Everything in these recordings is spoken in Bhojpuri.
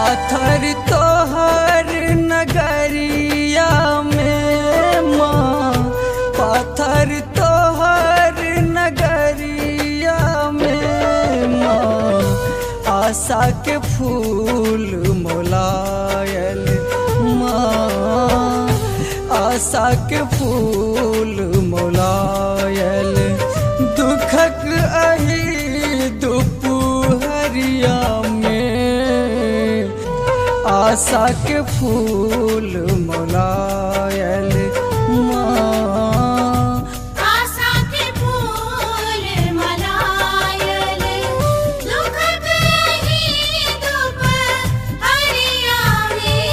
पाथर तोहर नगरिया में माँ, पाथर तोहर नगरिया में माँ, आशा के फूल मोलायल माँ, आशा के फूल मोलायल, दुखक अही दुपहरिया में, आशा के फूल मोलायल माँ, आशा के फूल मलायल, दुखक ही दुपहरिया में,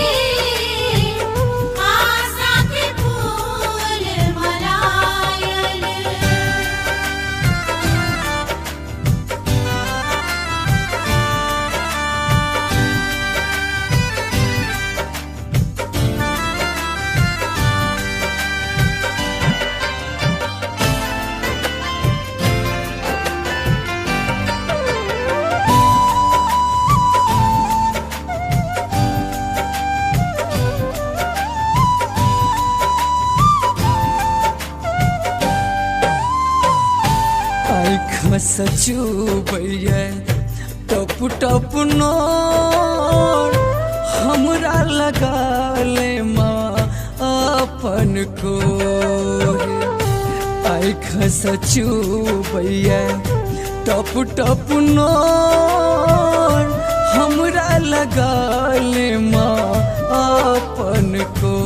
आशा के फूल मलायल। सचू भैया टप टप नोर हमरा लगा ले माँ अपन को, आँख सचू भैया टप टप नोर हमरा लगा ले माँ अपन को,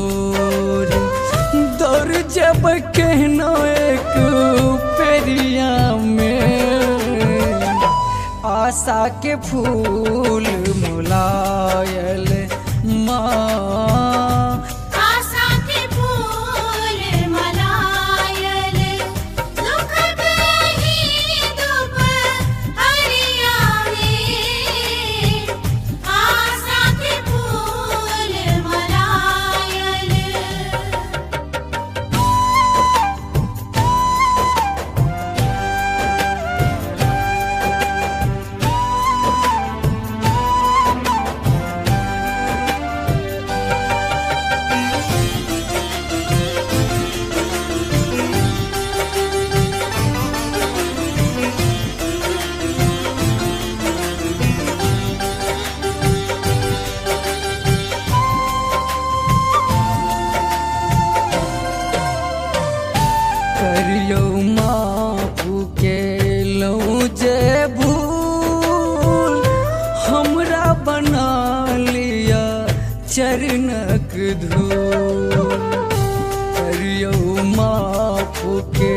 दौड़ जब कहनो एक पेरिया में, आशा के फूल मोलायल माँ, आशा के फूल मलायल, दुखक ही दुपहरिया में, आशा के फूल मलायल। करियो माफू के लऊं जे भूल, हमरा बना लिया चरणक धूल, करियो माफू के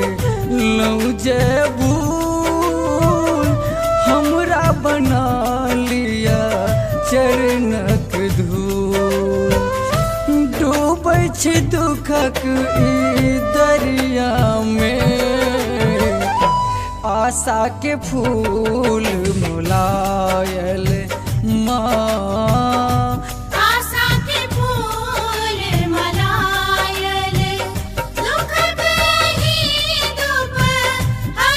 लऊं जे भूल, हमरा बना लिया चरणक धूल, डूबै छै दुखक ई दरिया में, आशा के फूल मोलायल माँ, आशा के फूल मलायल, दुखक ही दुपहरिया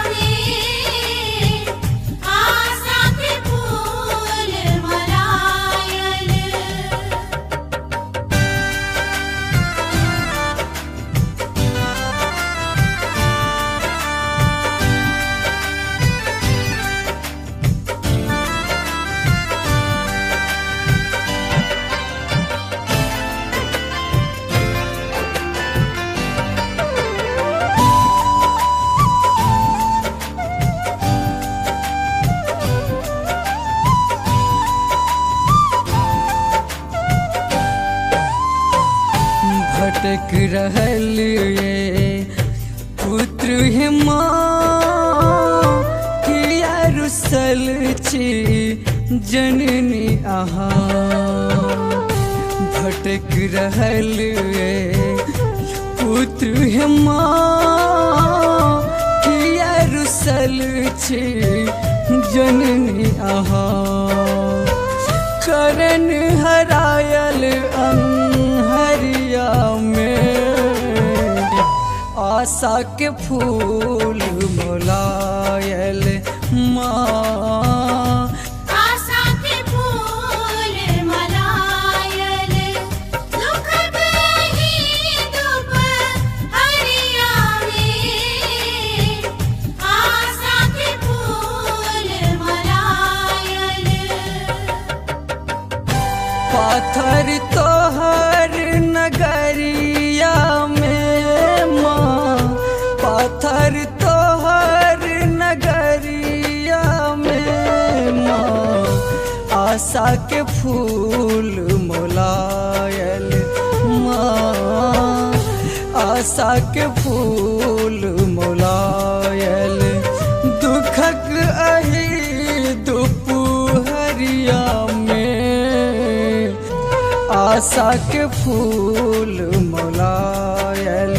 में, आशा के फूल मलायल। भटक रहल ये पुत्र हे माँ, किया रुसल छी जननी अहाँ, भटक रहल ये पुत्र हे माँ, किया रुसल छी जननी अहाँ, करण हरायल अन्हरिया में, आशा के फूल मोलायल माँ, आशा के फूल पाथर तोहर नगरिया में माँ, पाथर तोहर नगरिया में माँ, आशा के फूल मोलायल माँ, आशा के फूल मोलायल। दुखक अही दुपहरिया में, आशा के फूल मोलायल।